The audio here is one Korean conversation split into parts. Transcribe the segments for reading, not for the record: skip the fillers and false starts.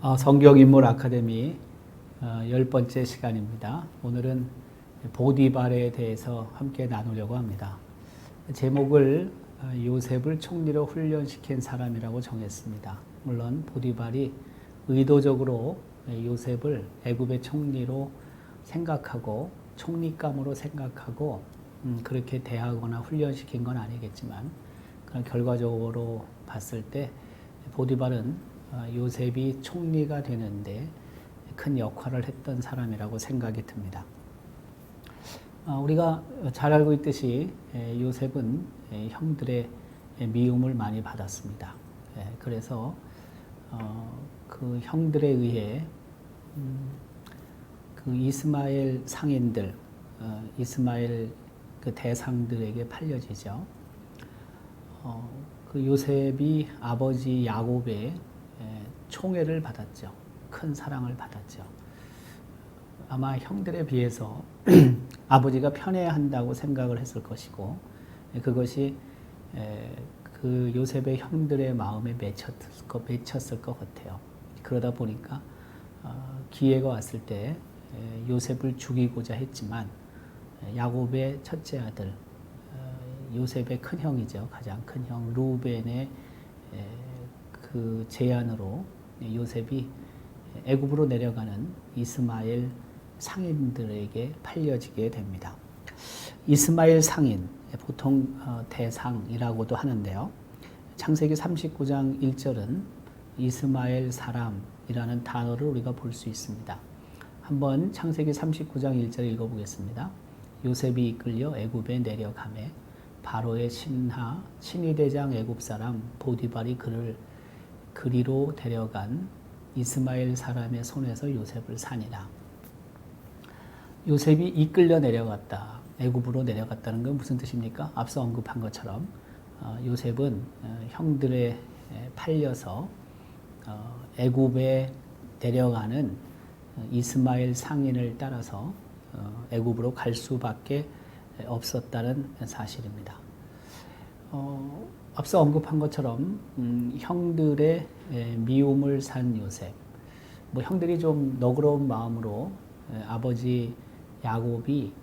성경인물 아카데미 10번째 시간입니다. 오늘은 보디발에 대해서 함께 나누려고 합니다. 제목을 요셉을 총리로 훈련시킨 사람이라고 정했습니다. 물론 보디발이 의도적으로 요셉을 애굽의 총리로 생각하고 총리감으로 생각하고 그렇게 대하거나 훈련시킨 건 아니겠지만 그런 결과적으로 봤을 때 보디발은 요셉이 총리가 되는데 큰 역할을 했던 사람이라고 생각이 듭니다. 우리가 잘 알고 있듯이 요셉은 형들의 미움을 많이 받았습니다. 그래서 그 형들에 의해 그 이스마엘 상인들, 이스마엘 그 대상들에게 팔려지죠. 그 요셉이 아버지 야곱의 총애를 받았죠. 큰 사랑을 받았죠. 아마 형들에 비해서 아버지가 편해야 한다고 생각을 했을 것이고 그것이 그 요셉의 형들의 마음에 맺혔을 것 같아요. 그러다 보니까 기회가 왔을 때 요셉을 죽이고자 했지만 야곱의 첫째 아들 요셉의 큰 형이죠. 가장 큰 형 루벤의 그 제안으로 요셉이 애굽으로 내려가는 이스마엘 상인들에게 팔려지게 됩니다. 이스마엘 상인, 보통 대상이라고도 하는데요. 창세기 39장 1절은 이스마엘 사람이라는 단어를 우리가 볼 수 있습니다. 한번 창세기 39장 1절 읽어보겠습니다. 요셉이 이끌려 애굽에 내려가매 바로의 신하 대장 애굽 사람 보디발이 그를 그리로 데려간 이스마엘 사람의 손에서 요셉을 산이라. 요셉이 이끌려 내려갔다. 애굽으로 내려갔다는 건 무슨 뜻입니까? 앞서 언급한 것처럼 요셉은 형들에 팔려서 애굽에 내려가는 이스마엘 상인을 따라서 애굽으로 갈 수밖에 없었다는 사실입니다. 앞서 언급한 것처럼 형들의 미움을 산 요셉, 형들이 좀 너그러운 마음으로 아버지 야곱이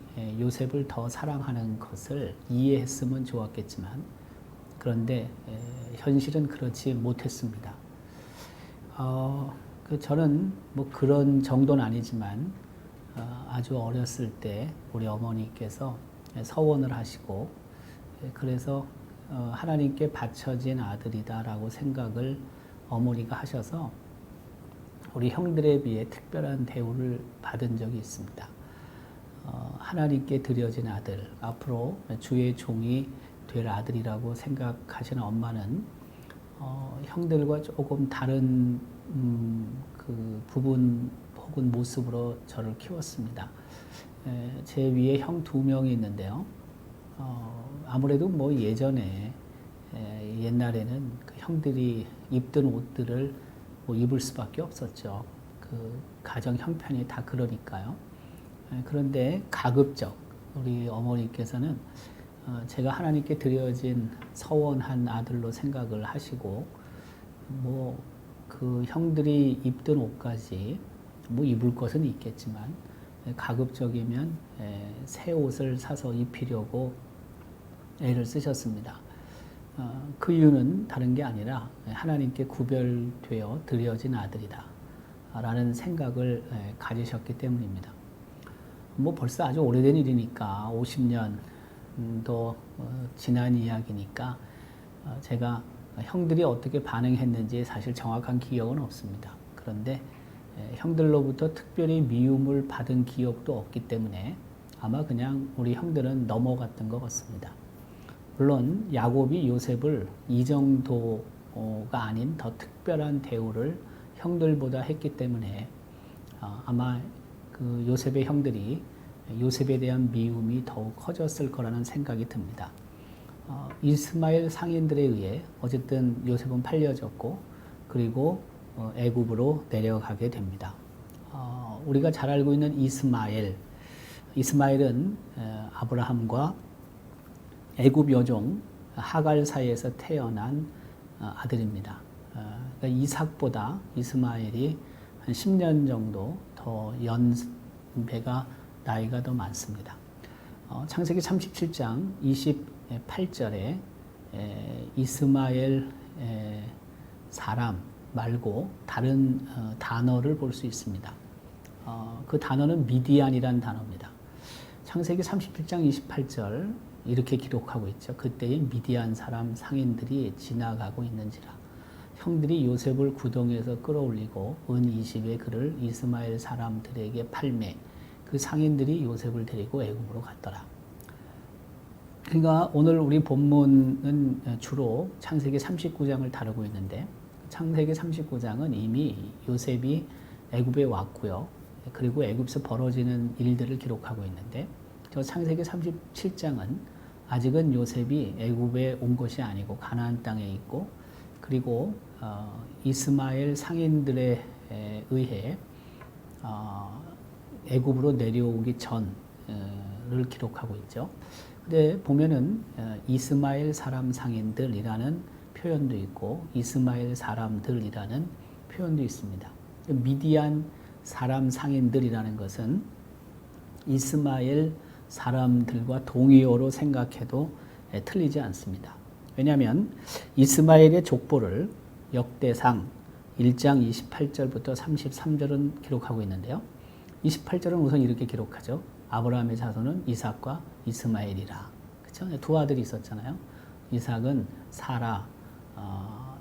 요셉을 더 사랑하는 것을 이해했으면 좋았겠지만 그런데 현실은 그렇지 못했습니다. 저는 그런 정도는 아니지만 아주 어렸을 때 우리 어머니께서 서원을 하시고 그래서 하나님께 바쳐진 아들이다라고 생각을 어머니가 하셔서 우리 형들에 비해 특별한 대우를 받은 적이 있습니다. 하나님께 드려진 아들, 앞으로 주의 종이 될 아들이라고 생각하시는 엄마는 형들과 조금 다른 그 부분 혹은 모습으로 저를 키웠습니다. 제 위에 형 2명이 있는데요. 아무래도 예전에 옛날에는 그 형들이 입던 옷들을 입을 수밖에 없었죠. 그 가정 형편이 다 그러니까요. 그런데 가급적 우리 어머니께서는 제가 하나님께 드려진 서원한 아들로 생각을 하시고 그 형들이 입던 옷까지 입을 것은 있겠지만 가급적이면 새 옷을 사서 입히려고 애를 쓰셨습니다. 그 이유는 다른 게 아니라 하나님께 구별되어 드려진 아들이다 라는 생각을 가지셨기 때문입니다. 벌써 아주 오래된 일이니까 50년도 지난 이야기니까 제가 형들이 어떻게 반응했는지 사실 정확한 기억은 없습니다. 그런데 형들로부터 특별히 미움을 받은 기억도 없기 때문에 아마 그냥 우리 형들은 넘어갔던 것 같습니다. 물론 야곱이 요셉을 이 정도가 아닌 더 특별한 대우를 형들보다 했기 때문에 아마 그 요셉의 형들이 요셉에 대한 미움이 더욱 커졌을 거라는 생각이 듭니다. 이스마엘 상인들에 의해 어쨌든 요셉은 팔려졌고 그리고 애굽으로 내려가게 됩니다. 우리가 잘 알고 있는 이스마엘은 아브라함과 애굽 여종 하갈 사이에서 태어난 아들입니다. 그러니까 이삭보다 이스마엘이 한 10년 정도 더 연배가 나이가 더 많습니다. 창세기 37장 28절에 이스마엘 사람 말고 다른 단어를 볼 수 있습니다. 그 단어는 미디안이라는 단어입니다. 창세기 37장 28절 이렇게 기록하고 있죠. 그때에 미디안 사람 상인들이 지나가고 있는지라. 형들이 요셉을 구덩이에서 끌어올리고 은 20의 그를 이스마엘 사람들에게 팔매 그 상인들이 요셉을 데리고 애굽으로 갔더라. 그러니까 오늘 우리 본문은 주로 창세기 39장을 다루고 있는데 창세기 39장은 이미 요셉이 애굽에 왔고요. 그리고 애굽에서 벌어지는 일들을 기록하고 있는데 저 창세기 37장은 아직은 요셉이 애굽에 온 것이 아니고 가나안 땅에 있고 그리고 이스마엘 상인들에 의해 애굽으로 내려오기 전을 기록하고 있죠. 근데 보면은 이스마엘 사람 상인들이라는 표현도 있고 이스마엘 사람들이라는 표현도 있습니다. 미디안 사람 상인들이라는 것은 이스마엘 사람들과 동의어로 생각해도 틀리지 않습니다. 왜냐하면 이스마엘의 족보를 역대상 1장 28절부터 33절은 기록하고 있는데요. 28절은 우선 이렇게 기록하죠. 아브라함의 자손은 이삭과 이스마엘이라. 그렇죠? 두 아들이 있었잖아요. 이삭은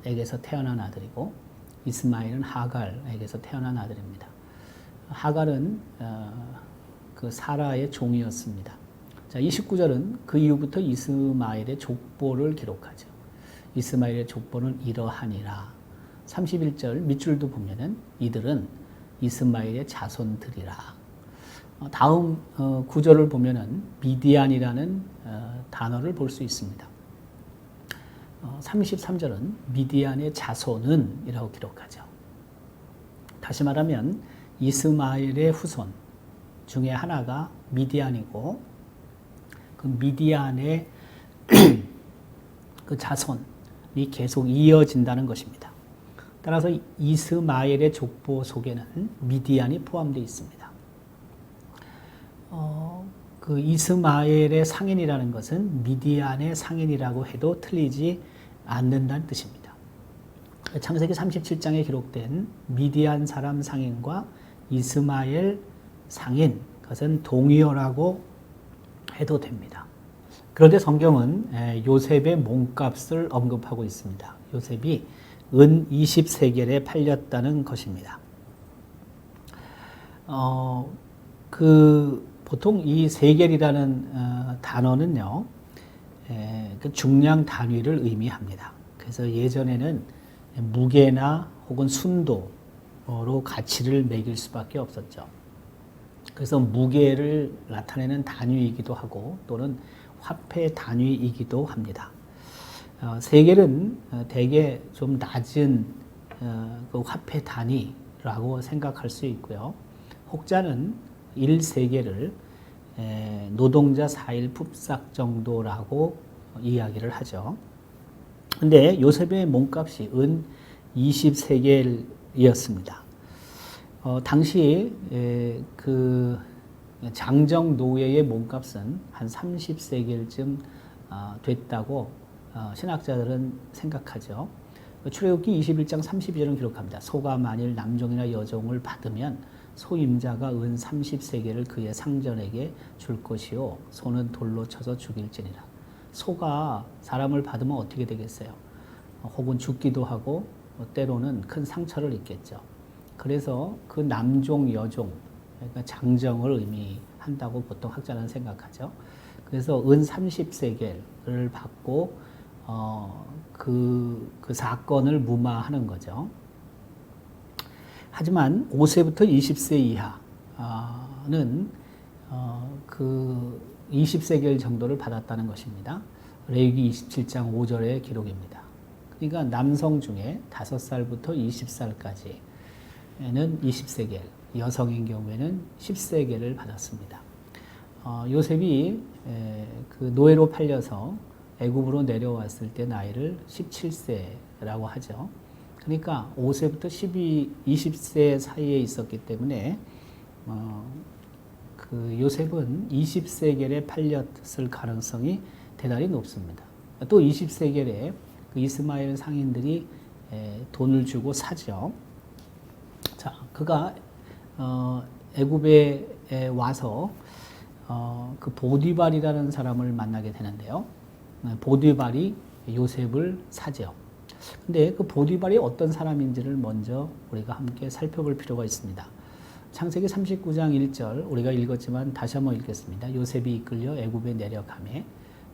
사라에게서 태어난 아들이고 이스마엘은 하갈에게서 태어난 아들입니다. 하갈은 그 사라의 종이었습니다. 자, 29절은 그 이후부터 이스마엘의 족보를 기록하죠. 이스마엘의 족보는 이러하니라. 31절 밑줄도 보면은 이들은 이스마엘의 자손들이라. 다음 구절을 보면은 미디안이라는 단어를 볼 수 있습니다. 33절은 미디안의 자손은 이라고 기록하죠. 다시 말하면 이스마엘의 후손 중에 하나가 미디안이고 그 미디안의 그 자손이 계속 이어진다는 것입니다. 따라서 이스마엘의 족보 속에는 미디안이 포함되어 있습니다. 그 이스마엘의 상인이라는 것은 미디안의 상인이라고 해도 틀리지 않는다는 뜻입니다. 창세기 37장에 기록된 미디안 사람 상인과 이스마엘 상인, 그것은 동의어라고 해도 됩니다. 그런데 성경은 요셉의 몸값을 언급하고 있습니다. 요셉이 은 20세겔에 팔렸다는 것입니다. 보통 이 세겔이라는 단어는요, 그 중량 단위를 의미합니다. 그래서 예전에는 무게나 혹은 순도로 가치를 매길 수밖에 없었죠. 그래서 무게를 나타내는 단위이기도 하고 또는 화폐 단위이기도 합니다. 세겔은 대개 좀 낮은 그 화폐 단위라고 생각할 수 있고요. 혹자는 1세겔을 노동자 4일 품삯 정도라고 이야기를 하죠. 근데 요셉의 몸값이 은 20세겔이었습니다. 당시 그 장정 노예의 몸값은 한 30세겔쯤 됐다고 신학자들은 생각하죠. 출애굽기 21장 32절은 기록합니다. 소가 만일 남종이나 여종을 받으면 소임자가 은 30세겔을 그의 상전에게 줄 것이요 소는 돌로 쳐서 죽일지니라. 소가 사람을 받으면 어떻게 되겠어요? 혹은 죽기도 하고 때로는 큰 상처를 입겠죠. 그래서 그 남종, 여종, 그러니까 장정을 의미한다고 보통 학자는 생각하죠. 그래서 은 30세겔을 받고 그 사건을 무마하는 거죠. 하지만 5세부터 20세 이하는 그 20세겔 정도를 받았다는 것입니다. 레위기 27장 5절의 기록입니다. 그러니까 남성 중에 5살부터 20살까지는 20세겔, 여성인 경우에는 10세겔을 받았습니다. 요셉이 그 노예로 팔려서 애굽으로 내려왔을 때 나이를 17세라고 하죠. 그러니까 5세부터 20세 사이에 있었기 때문에 그 요셉은 20세겔에 팔렸을 가능성이 대단히 높습니다. 또 20세겔에 그 이스마엘 상인들이 돈을 주고 사죠. 자, 그가 애굽에 와서 그 보디발이라는 사람을 만나게 되는데요. 보디발이 요셉을 사죠. 근데 그 보디발이 어떤 사람인지를 먼저 우리가 함께 살펴볼 필요가 있습니다. 창세기 39장 1절 우리가 읽었지만 다시 한번 읽겠습니다. 요셉이 이끌려 애굽에 내려가매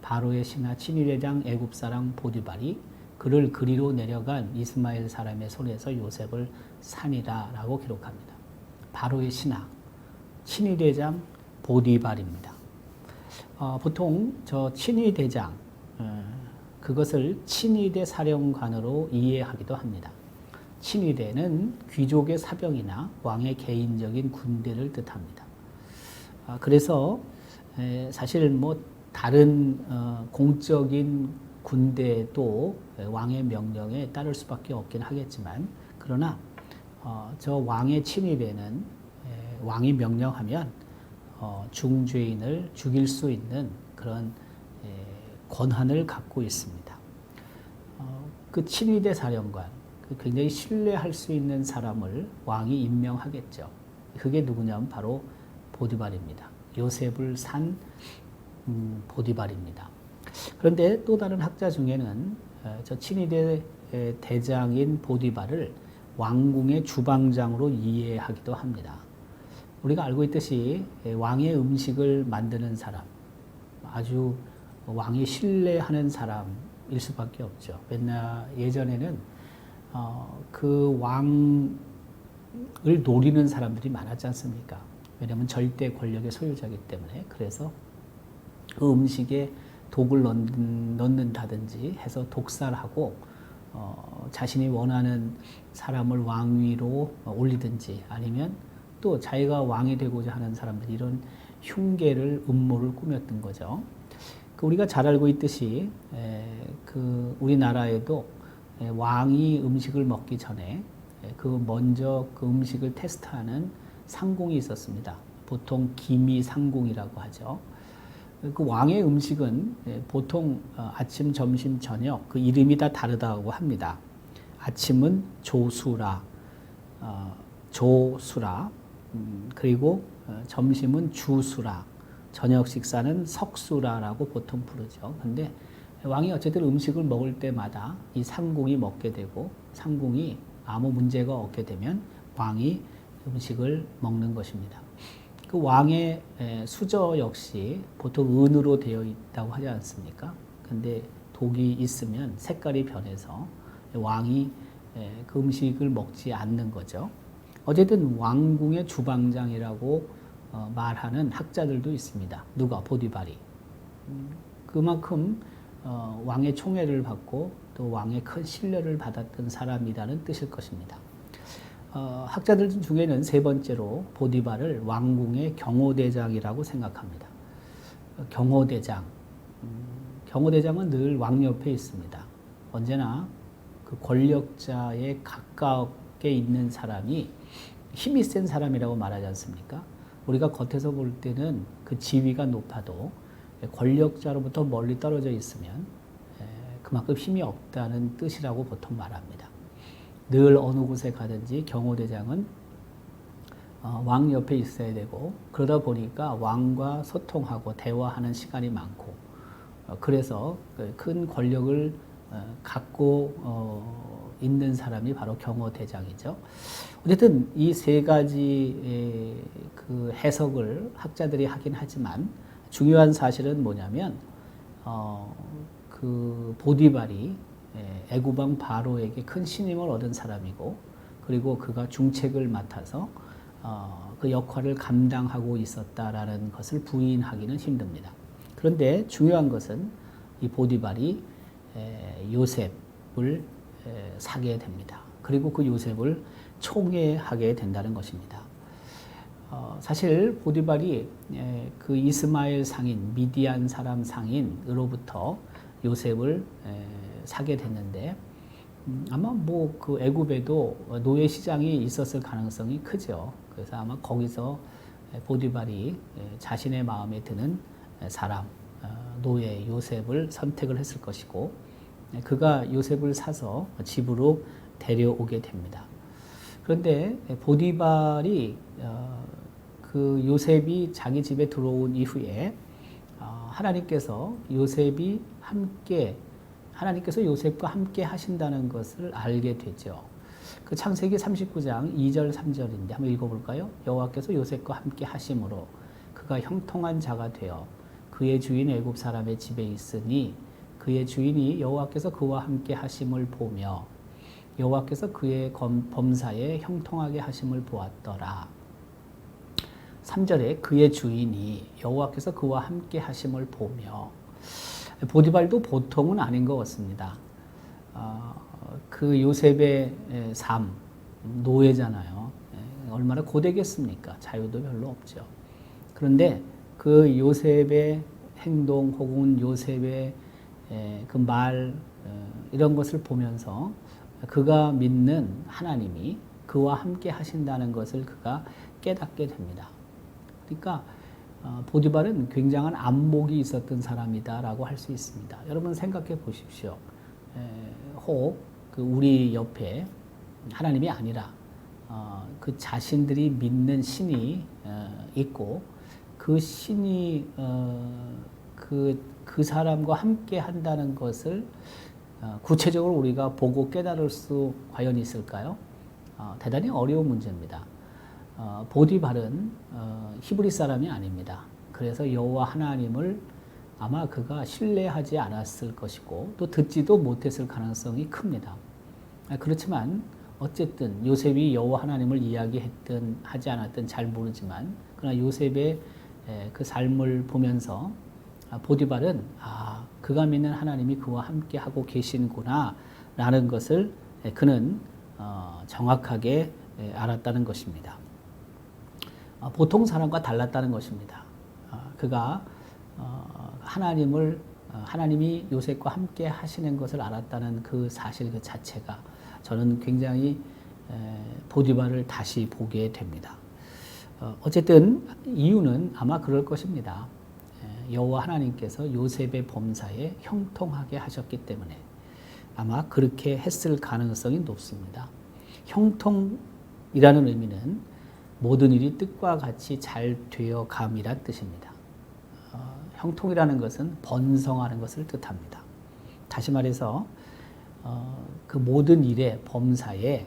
바로의 신하 친위대장 애굽 사람 보디발이 그를 그리로 내려간 이스마엘 사람의 손에서 요셉을 산이라 라고 기록합니다. 바로의 신하 친위대장 보디발입니다. 보통 저 친위대장 그것을 친위대 사령관으로 이해하기도 합니다. 친위대는 귀족의 사병이나 왕의 개인적인 군대를 뜻합니다. 그래서 사실 뭐 다른 공적인 군대도 왕의 명령에 따를 수밖에 없긴 하겠지만 그러나 저 왕의 친위대는 왕이 명령하면 중죄인을 죽일 수 있는 그런 권한을 갖고 있습니다. 그 친위대 사령관, 굉장히 신뢰할 수 있는 사람을 왕이 임명하겠죠. 그게 누구냐면 바로 보디발입니다. 요셉을 산 보디발입니다. 그런데 또 다른 학자 중에는 저 친위대 대장인 보디발을 왕궁의 주방장으로 이해하기도 합니다. 우리가 알고 있듯이 왕의 음식을 만드는 사람, 아주 왕이 신뢰하는 사람일 수밖에 없죠. 맨날 예전에는 그 왕을 노리는 사람들이 많았지 않습니까? 왜냐하면 절대 권력의 소유자이기 때문에. 그래서 그 음식에 독을 넣는다든지 해서 독살하고 자신이 원하는 사람을 왕위로 올리든지 아니면 또 자기가 왕이 되고자 하는 사람들이 이런 흉계를 음모를 꾸몄던 거죠. 우리가 잘 알고 있듯이 그 우리나라에도 왕이 음식을 먹기 전에 먼저 그 음식을 테스트하는 상공이 있었습니다. 보통 기미상공이라고 하죠. 그 왕의 음식은 보통 아침, 점심, 저녁 그 이름이 다 다르다고 합니다. 아침은 조수라, 그리고 점심은 주수라, 저녁 식사는 석수라라고 보통 부르죠. 근데 왕이 어쨌든 음식을 먹을 때마다 이 상궁이 먹게 되고 상궁이 아무 문제가 없게 되면 왕이 음식을 먹는 것입니다. 그 왕의 수저 역시 보통 은으로 되어 있다고 하지 않습니까? 근데 독이 있으면 색깔이 변해서 왕이 그 음식을 먹지 않는 거죠. 어쨌든 왕궁의 주방장이라고 말하는 학자들도 있습니다. 누가? 보디발이. 그만큼 왕의 총애를 받고 또 왕의 큰 신뢰를 받았던 사람이라는 뜻일 것입니다. 학자들 중에는 세 번째로 보디발을 왕궁의 경호대장이라고 생각합니다. 경호대장. 경호대장은 늘 왕 옆에 있습니다. 언제나 그 권력자에 가깝게 있는 사람이 힘이 센 사람이라고 말하지 않습니까? 우리가 겉에서 볼 때는 그 지위가 높아도 권력자로부터 멀리 떨어져 있으면 그만큼 힘이 없다는 뜻이라고 보통 말합니다. 늘 어느 곳에 가든지 경호대장은 왕 옆에 있어야 되고 그러다 보니까 왕과 소통하고 대화하는 시간이 많고 그래서 큰 권력을 갖고 있는 사람이 바로 경호대장이죠. 어쨌든 이 세 가지 그 해석을 학자들이 하긴 하지만 중요한 사실은 뭐냐면 그 보디발이 애굽 왕 바로에게 큰 신임을 얻은 사람이고 그리고 그가 중책을 맡아서 그 역할을 감당하고 있었다라는 것을 부인하기는 힘듭니다. 그런데 중요한 것은 이 보디발이 요셉을 사게 됩니다. 그리고 그 요셉을 총애하게 된다는 것입니다. 사실 보디발이 그 이스마엘 상인, 미디안 사람 상인으로부터 요셉을 사게 됐는데 아마 뭐 그 애굽에도 노예 시장이 있었을 가능성이 크죠. 그래서 아마 거기서 보디발이 자신의 마음에 드는 사람, 노예 요셉을 선택을 했을 것이고, 그가 요셉을 사서 집으로 데려오게 됩니다. 그런데 보디발이 그 요셉이 자기 집에 들어온 이후에 하나님께서 요셉과 함께 하신다는 것을 알게 되죠. 그 창세기 39장 2절 3절인데 한번 읽어볼까요? 여호와께서 요셉과 함께 하심으로 그가 형통한 자가 되어 그의 주인 애굽 사람의 집에 있으니 그의 주인이 여호와께서 그와 함께 하심을 보며 여호와께서 그의 범사에 형통하게 하심을 보았더라. 3절에 그의 주인이 여호와께서 그와 함께 하심을 보며, 보디발도 보통은 아닌 것 같습니다. 그 요셉의 삶, 노예잖아요. 얼마나 고되겠습니까? 자유도 별로 없죠. 그런데 그 요셉의 행동 혹은 요셉의 그 말, 이런 것을 보면서 그가 믿는 하나님이 그와 함께 하신다는 것을 그가 깨닫게 됩니다. 그러니까 보디발은 굉장한 안목이 있었던 사람이다라고 할 수 있습니다. 여러분 생각해 보십시오. 혹 그 우리 옆에 하나님이 아니라 그 자신들이 믿는 신이 있고 그 신이 그 사람과 함께 한다는 것을 구체적으로 우리가 보고 깨달을 수 과연 있을까요? 대단히 어려운 문제입니다. 보디발은 히브리 사람이 아닙니다. 그래서 여호와 하나님을 아마 그가 신뢰하지 않았을 것이고 또 듣지도 못했을 가능성이 큽니다. 그렇지만 어쨌든 요셉이 여호와 하나님을 이야기했든 하지 않았든 잘 모르지만 그러나 요셉의 그 삶을 보면서 보디발은 그가 믿는 하나님이 그와 함께 하고 계시는구나 라는 것을 그는 정확하게 알았다는 것입니다. 보통 사람과 달랐다는 것입니다. 그가 하나님이 요셉과 함께 하시는 것을 알았다는 그 사실 그 자체가 저는 굉장히 보디발을 다시 보게 됩니다. 어쨌든 이유는 아마 그럴 것입니다. 여호와 하나님께서 요셉의 범사에 형통하게 하셨기 때문에 아마 그렇게 했을 가능성이 높습니다. 형통이라는 의미는 모든 일이 뜻과 같이 잘 되어 감이란 뜻입니다. 형통이라는 것은 번성하는 것을 뜻합니다. 다시 말해서 그 모든 일의 범사에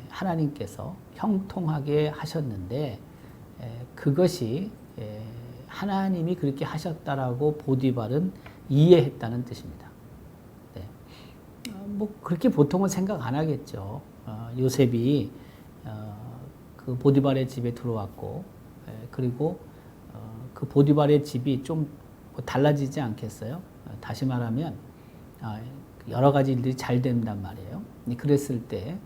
하나님께서 형통하게 하셨는데 그것이 하나님이 그렇게 하셨다라고 보디발은 이해했다는 뜻입니다. 네. 뭐 그렇게 보통은 생각 안 하겠죠. 요셉이 그 보디발의 집에 들어왔고 그리고 그 보디발의 집이 좀 달라지지 않겠어요? 다시 말하면 여러 가지 일들이 잘 된단 말이에요. 그랬을 때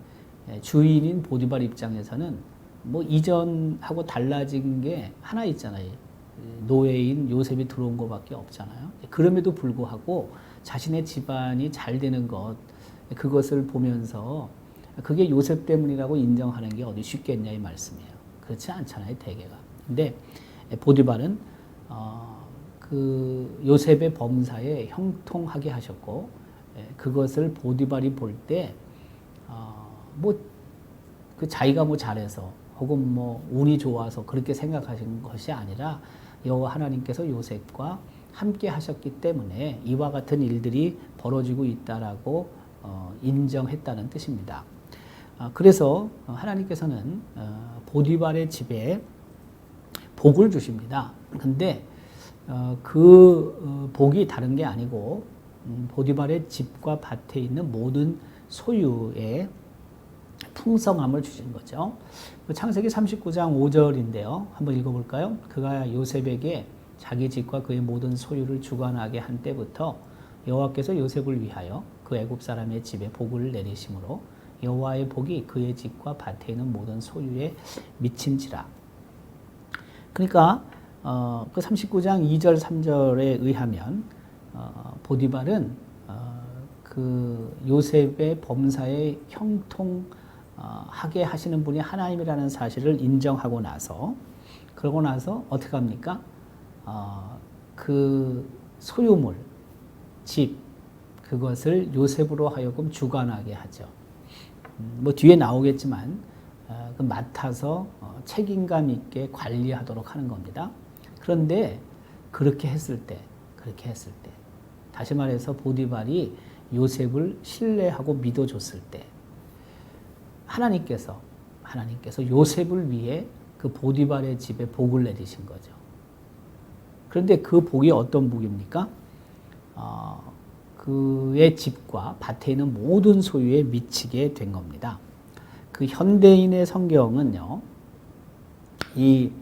주인인 보디발 입장에서는 뭐 이전하고 달라진 게 하나 있잖아요. 노예인 요셉이 들어온 것밖에 없잖아요. 그럼에도 불구하고 자신의 집안이 잘 되는 그것을 보면서 그게 요셉 때문이라고 인정하는 게 어디 쉽겠냐 이 말씀이에요. 그렇지 않잖아요, 대개가. 근데 보디발은 그 요셉의 범사에 형통하게 하셨고 그것을 보디발이 볼 때 뭐 그 자기가 뭐 잘해서 혹은 뭐 운이 좋아서 그렇게 생각하신 것이 아니라 여호와 하나님께서 요셉과 함께 하셨기 때문에 이와 같은 일들이 벌어지고 있다라고 인정했다는 뜻입니다. 그래서 하나님께서는 보디발의 집에 복을 주십니다. 근데 그 복이 다른 게 아니고 보디발의 집과 밭에 있는 모든 소유의 풍성함을 주신 거죠. 창세기 39장 5절인데요. 한번 읽어볼까요? 그가 요셉에게 자기 집과 그의 모든 소유를 주관하게 한 때부터 여호와께서 요셉을 위하여 그 애굽 사람의 집에 복을 내리심으로 여호와의 복이 그의 집과 밭에 있는 모든 소유에 미친지라. 그러니까 그 39장 2절 3절에 의하면 보디발은 그 그 요셉의 범사에 형통하게 하시는 분이 하나님이라는 사실을 인정하고 나서 그러고 나서 어떻게 합니까? 그 소유물, 집 그것을 요셉으로 하여금 주관하게 하죠. 뭐 뒤에 나오겠지만 그 맡아서 책임감 있게 관리하도록 하는 겁니다. 그런데 그렇게 했을 때 다시 말해서 보디발이 요셉을 신뢰하고 믿어줬을 때 하나님께서 요셉을 위해 그 보디발의 집에 복을 내리신 거죠. 그런데 그 복이 어떤 복입니까? 그의 집과 밭에 있는 모든 소유에 미치게 된 겁니다. 그 현대인의 성경은요, 이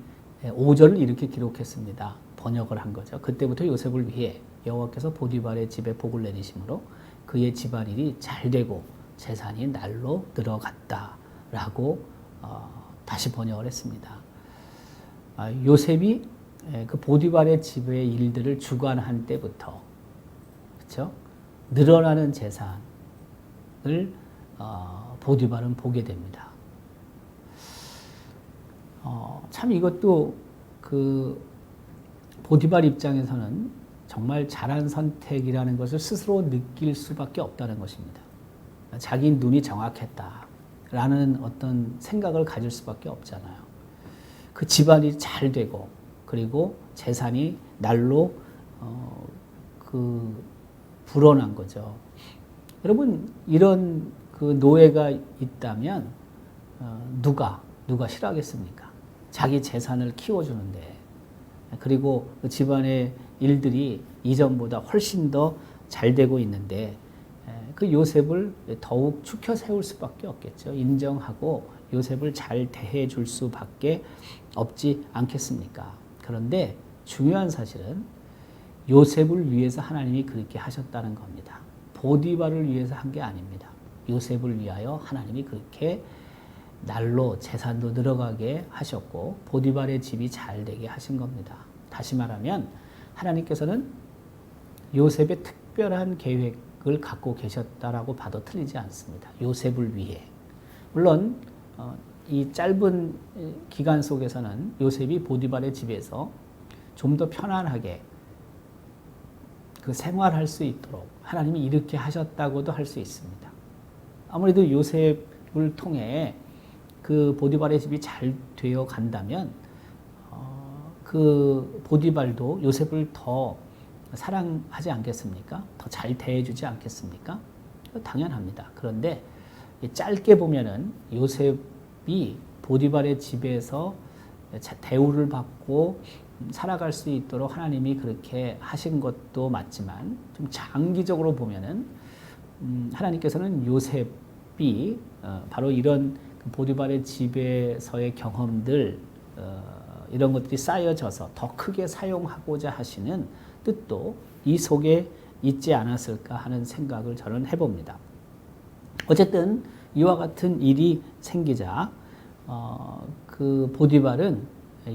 5절을 이렇게 기록했습니다. 번역을 한 거죠. 그때부터 요셉을 위해 여호와께서 보디발의 집에 복을 내리심으로 그의 집안일이 잘 되고 재산이 날로 늘어갔다라고 다시 번역을 했습니다. 요셉이 그 보디발의 집의 일들을 주관한 때부터 그렇죠? 늘어나는 재산을 보디발은 보게 됩니다. 참 이것도 그 보디발 입장에서는 정말 잘한 선택이라는 것을 스스로 느낄 수밖에 없다는 것입니다. 자기 눈이 정확했다라는 어떤 생각을 가질 수밖에 없잖아요. 그 집안이 잘 되고 그리고 재산이 날로 불어난 거죠. 여러분 이런 그 노예가 있다면 누가 싫어하겠습니까? 자기 재산을 키워주는데 그리고 그 집안의 일들이 이전보다 훨씬 더 잘 되고 있는데 그 요셉을 더욱 추켜 세울 수밖에 없겠죠. 인정하고 요셉을 잘 대해 줄 수밖에 없지 않겠습니까? 그런데 중요한 사실은 요셉을 위해서 하나님이 그렇게 하셨다는 겁니다. 보디발을 위해서 한 게 아닙니다. 요셉을 위하여 하나님이 그렇게 날로 재산도 늘어가게 하셨고 보디발의 집이 잘 되게 하신 겁니다. 다시 말하면 하나님께서는 요셉의 특별한 계획을 갖고 계셨다라고 봐도 틀리지 않습니다. 요셉을 위해. 물론 이 짧은 기간 속에서는 요셉이 보디발의 집에서 좀 더 편안하게 그 생활할 수 있도록 하나님이 이렇게 하셨다고도 할 수 있습니다. 아무래도 요셉을 통해 그 보디발의 집이 잘 되어 간다면 그 보디발도 요셉을 더 사랑하지 않겠습니까? 더 잘 대해주지 않겠습니까? 당연합니다. 그런데 짧게 보면은 요셉이 보디발의 집에서 대우를 받고 살아갈 수 있도록 하나님이 그렇게 하신 것도 맞지만 좀 장기적으로 보면은 하나님께서는 요셉이 바로 이런 보디발의 집에서의 경험들 이런 것들이 쌓여져서 더 크게 사용하고자 하시는 뜻도 이 속에 있지 않았을까 하는 생각을 저는 해봅니다. 어쨌든 이와 같은 일이 생기자 그 보디발은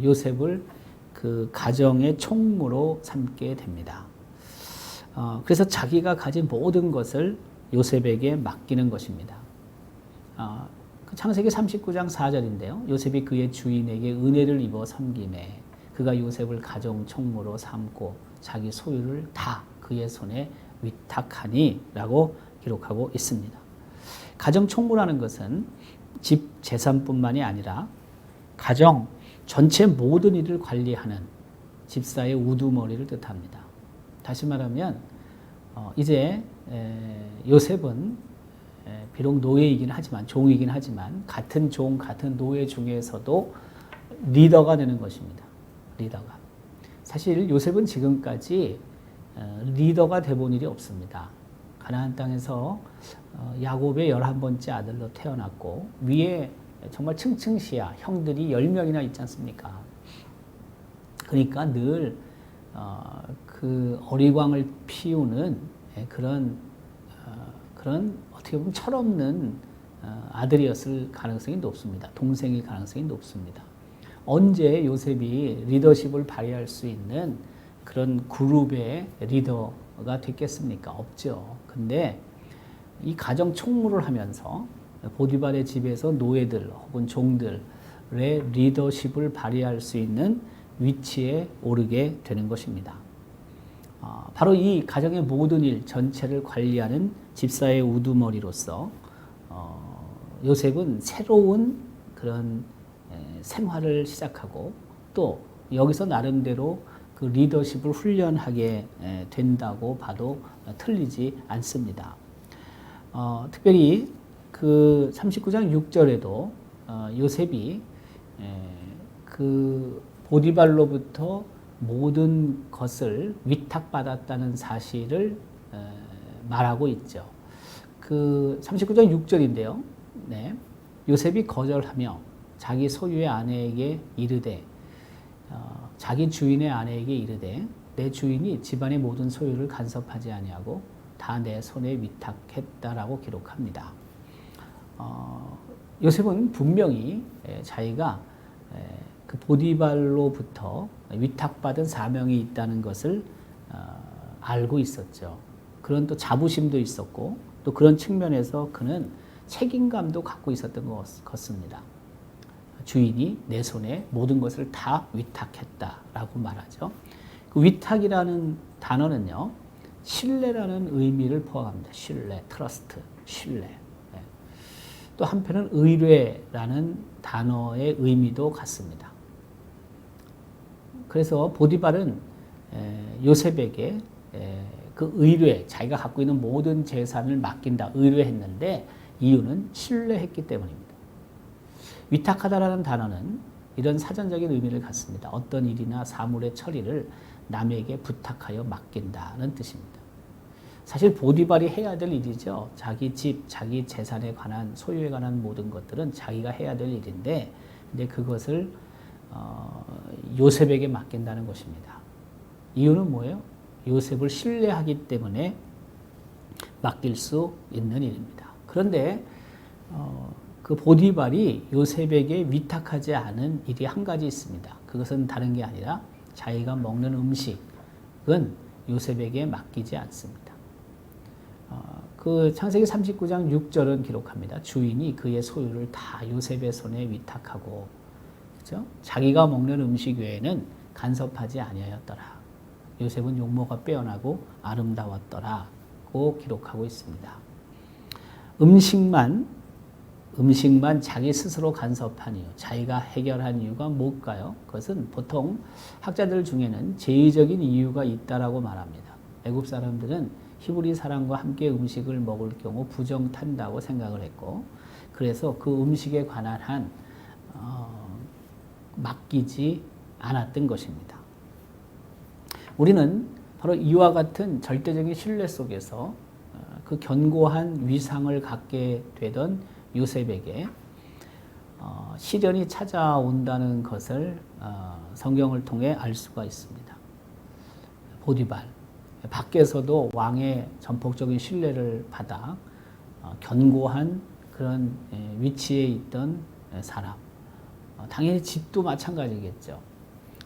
요셉을 그 가정의 총무로 삼게 됩니다. 그래서 자기가 가진 모든 것을 요셉에게 맡기는 것입니다. 창세기 39장 4절인데요. 요셉이 그의 주인에게 은혜를 입어 섬김에 그가 요셉을 가정 총무로 삼고 자기 소유를 다 그의 손에 위탁하니 라고 기록하고 있습니다. 가정 총무라는 것은 집 재산뿐만이 아니라 가정 전체 모든 일을 관리하는 집사의 우두머리를 뜻합니다. 다시 말하면 이제 요셉은 비록 노예이긴 하지만 종이긴 하지만 같은 종 같은 노예 중에서도 리더가 되는 것입니다. 리더가. 사실 요셉은 지금까지 리더가 돼본 일이 없습니다. 가나안 땅에서 야곱의 11번째 아들로 태어났고 위에 정말 층층시야 형들이 10명이나 있지 않습니까? 그러니까 늘 그 어리광을 피우는 그런 어떻게 보면 철없는 아들이었을 가능성이 높습니다. 동생일 가능성이 높습니다. 언제 요셉이 리더십을 발휘할 수 있는 그런 그룹의 리더가 됐겠습니까? 없죠. 근데 이 가정 총무를 하면서 보디발의 집에서 노예들 혹은 종들의 리더십을 발휘할 수 있는 위치에 오르게 되는 것입니다. 바로 이 가정의 모든 일 전체를 관리하는 집사의 우두머리로서 요셉은 새로운 그런 생활을 시작하고 또 여기서 나름대로 그 리더십을 훈련하게 된다고 봐도 틀리지 않습니다. 특별히 그 39장 6절에도 요셉이 그 보디발로부터 모든 것을 위탁받았다는 사실을 말하고 있죠. 그 39장 6절인데요. 네. 요셉이 거절하며 자기 소유의 아내에게 이르되 자기 주인의 아내에게 이르되 내 주인이 집안의 모든 소유를 간섭하지 아니하고 다 내 손에 위탁했다라고 기록합니다. 요셉은 분명히 자기가 그 보디발로부터 위탁받은 사명이 있다는 것을 알고 있었죠. 그런 또 자부심도 있었고 또 그런 측면에서 그는 책임감도 갖고 있었던 것 같습니다. 주인이 내 손에 모든 것을 다 위탁했다라고 말하죠. 그 위탁이라는 단어는요, 신뢰라는 의미를 포함합니다. 신뢰, 트러스트, 신뢰. 또 한편은 의뢰라는 단어의 의미도 같습니다. 그래서 보디발은 요셉에게 그 의뢰, 자기가 갖고 있는 모든 재산을 맡긴다, 의뢰했는데 이유는 신뢰했기 때문입니다. 위탁하다라는 단어는 이런 사전적인 의미를 갖습니다. 어떤 일이나 사물의 처리를 남에게 부탁하여 맡긴다는 뜻입니다. 사실 보디발이 해야 될 일이죠. 자기 집, 자기 재산에 관한, 소유에 관한 모든 것들은 자기가 해야 될 일인데, 근데 그것을 요셉에게 맡긴다는 것입니다. 이유는 뭐예요? 요셉을 신뢰하기 때문에 맡길 수 있는 일입니다. 그런데 그 보디발이 요셉에게 위탁하지 않은 일이 한 가지 있습니다. 그것은 다른 게 아니라 자기가 먹는 음식은 요셉에게 맡기지 않습니다. 그 창세기 39장 6절은 기록합니다. 주인이 그의 소유를 다 요셉의 손에 위탁하고, 그렇죠? 자기가 먹는 음식 외에는 간섭하지 아니하였더라. 요셉은 용모가 빼어나고 아름다웠더라고 기록하고 있습니다. 음식만 자기 스스로 간섭한 이유, 자기가 해결한 이유가 뭘까요? 그것은 보통 학자들 중에는 제의적인 이유가 있다라고 말합니다. 애굽 사람들은 히브리 사람과 함께 음식을 먹을 경우 부정탄다고 생각을 했고, 그래서 그 음식에 관한 한 맡기지 않았던 것입니다. 우리는 바로 이와 같은 절대적인 신뢰 속에서 그 견고한 위상을 갖게 되던 요셉에게 시련이 찾아온다는 것을 성경을 통해 알 수가 있습니다. 보디발, 밖에서도 왕의 전폭적인 신뢰를 받아 견고한 그런 위치에 있던 사람, 당연히 집도 마찬가지겠죠.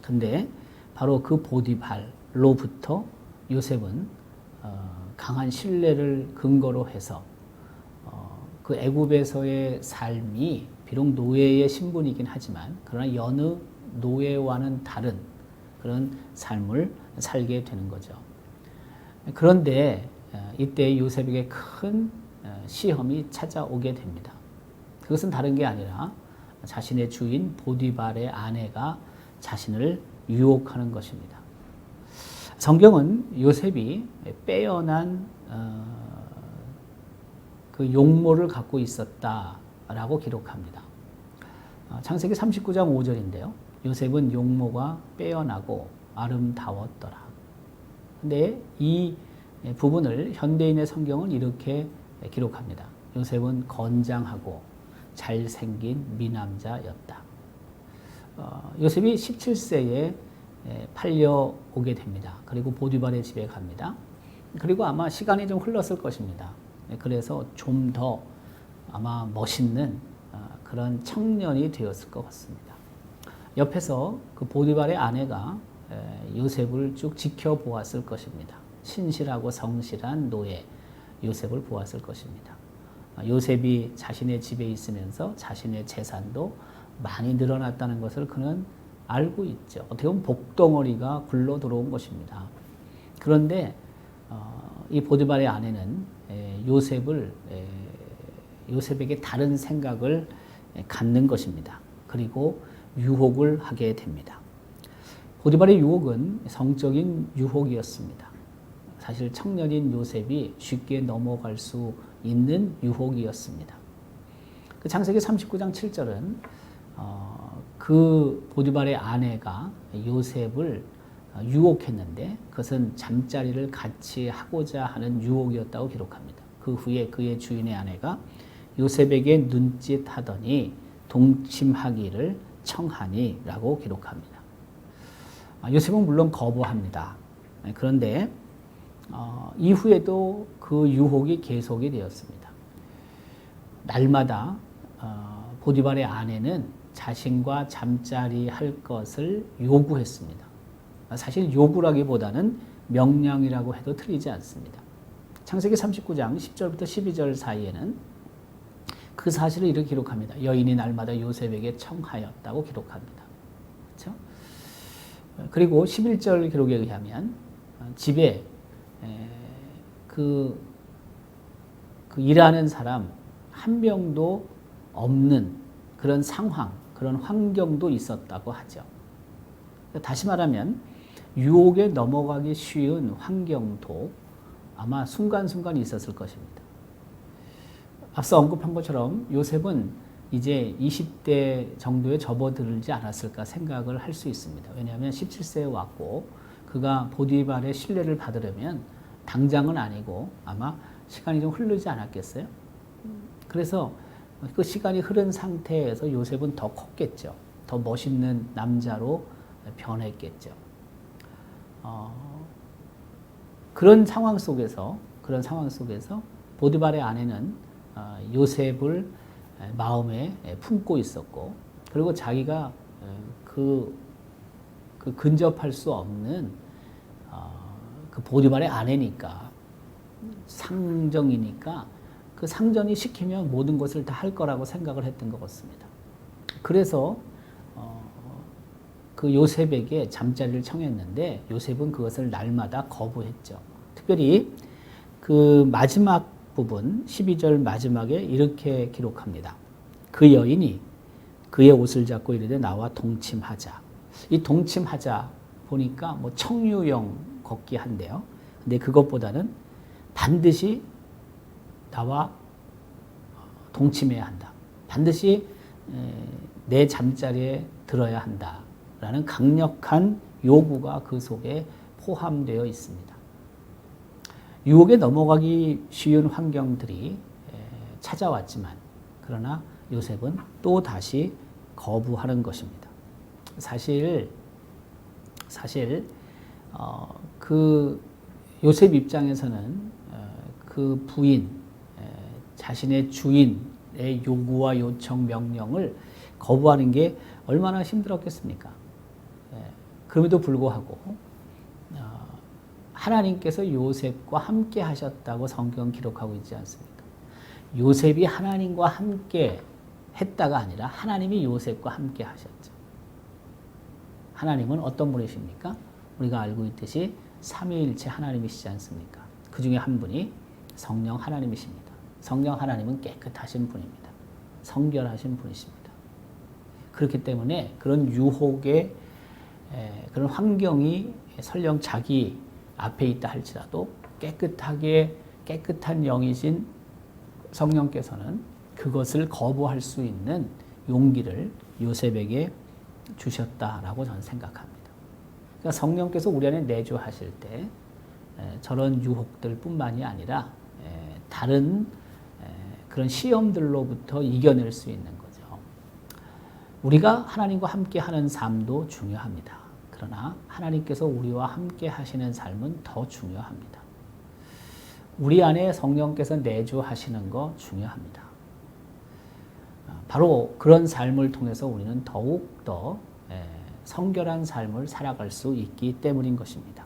근데 바로 그 보디발로부터 요셉은 강한 신뢰를 근거로 해서 그 애굽에서의 삶이 비록 노예의 신분이긴 하지만 그러나 여느 노예와는 다른 그런 삶을 살게 되는 거죠. 그런데 이때 요셉에게 큰 시험이 찾아오게 됩니다. 그것은 다른 게 아니라 자신의 주인 보디발의 아내가 자신을 유혹하는 것입니다. 성경은 요셉이 빼어난 그 용모를 갖고 있었다라고 기록합니다. 창세기 39장 5절인데요. 요셉은 용모가 빼어나고 아름다웠더라. 근데 이 부분을 현대인의 성경은 이렇게 기록합니다. 요셉은 건장하고 잘생긴 미남자였다. 요셉이 17세에 팔려오게 됩니다. 그리고 보디발의 집에 갑니다. 그리고 아마 시간이 좀 흘렀을 것입니다. 그래서 좀 더 아마 멋있는 그런 청년이 되었을 것 같습니다. 옆에서 그 보디발의 아내가 요셉을 쭉 지켜보았을 것입니다. 신실하고 성실한 노예, 요셉을 보았을 것입니다. 요셉이 자신의 집에 있으면서 자신의 재산도 많이 늘어났다는 것을 그는 알고 있죠. 어떻게 보면 복덩어리가 굴러 들어온 것입니다. 그런데 이 보디발의 아내는 요셉에게 다른 생각을 갖는 것입니다. 그리고 유혹을 하게 됩니다. 보디발의 유혹은 성적인 유혹이었습니다. 사실 청년인 요셉이 쉽게 넘어갈 수 있는 유혹이었습니다. 그 창세기 39장 7절은 그 보디발의 아내가 요셉을 유혹했는데 그것은 잠자리를 같이 하고자 하는 유혹이었다고 기록합니다. 그 후에 그의 주인의 아내가 요셉에게 눈짓하더니 동침하기를 청하니 라고 기록합니다. 요셉은 물론 거부합니다. 그런데 이후에도 그 유혹이 계속이 되었습니다. 날마다 보디발의 아내는 자신과 잠자리 할 것을 요구했습니다. 사실 요구라기보다는 명령이라고 해도 틀리지 않습니다. 창세기 39장 10절부터 12절 사이에는 그 사실을 이렇게 기록합니다. 여인이 날마다 요셉에게 청하였다고 기록합니다. 그렇죠? 그리고 11절 기록에 의하면 집에 그 일하는 사람 한 명도 없는 그런 상황, 그런 환경도 있었다고 하죠. 다시 말하면 유혹에 넘어가기 쉬운 환경도 아마 순간순간 있었을 것입니다. 앞서 언급한 것처럼 요셉은 이제 20대 정도에 접어들지 않았을까 생각을 할 수 있습니다. 왜냐하면 17세에 왔고 그가 보디발의 신뢰를 받으려면 당장은 아니고 아마 시간이 좀 흐르지 않았겠어요? 그래서 그 시간이 흐른 상태에서 요셉은 더 컸겠죠. 더 멋있는 남자로 변했겠죠. 그런 상황 속에서 보디발의 아내는 요셉을 마음에 품고 있었고, 그리고 자기가 그 근접할 수 없는 그 보디발의 아내니까, 상정이니까 그 상전이 시키면 모든 것을 다 할 거라고 생각을 했던 것 같습니다. 그래서 그 요셉에게 잠자리를 청했는데 요셉은 그것을 날마다 거부했죠. 특별히 그 마지막 부분 12절 마지막에 이렇게 기록합니다. 그 여인이 그의 옷을 잡고 이르되 나와 동침하자. 이 동침하자 보니까 뭐 청유형 걷기 한데요. 근데 그것보다는 반드시 나와 동침해야 한다. 반드시 내 잠자리에 들어야 한다라는 강력한 요구가 그 속에 포함되어 있습니다. 유혹에 넘어가기 쉬운 환경들이 찾아왔지만 그러나 요셉은 또 다시 거부하는 것입니다. 사실 그 요셉 입장에서는 그 부인, 자신의 주인의 요구와 요청, 명령을 거부하는 게 얼마나 힘들었겠습니까? 그럼에도 불구하고 하나님께서 요셉과 함께 하셨다고 성경은 기록하고 있지 않습니까? 요셉이 하나님과 함께 했다가 아니라 하나님이 요셉과 함께 하셨죠. 하나님은 어떤 분이십니까? 우리가 알고 있듯이 삼위일체 하나님이시지 않습니까? 그 중에 한 분이 성령 하나님이십니다. 성령 하나님은 깨끗하신 분입니다. 성결하신 분이십니다. 그렇기 때문에 그런 유혹의 그런 환경이 설령 자기 앞에 있다 할지라도 깨끗한 영이신 성령께서는 그것을 거부할 수 있는 용기를 요셉에게 주셨다라고 저는 생각합니다. 그러니까 성령께서 우리 안에 내주하실 때 저런 유혹들 뿐만이 아니라 다른 그런 시험들로부터 이겨낼 수 있는 거죠. 우리가 하나님과 함께 하는 삶도 중요합니다. 그러나 하나님께서 우리와 함께 하시는 삶은 더 중요합니다. 우리 안에 성령께서 내주하시는 거 중요합니다. 바로 그런 삶을 통해서 우리는 더욱 더 성결한 삶을 살아갈 수 있기 때문인 것입니다.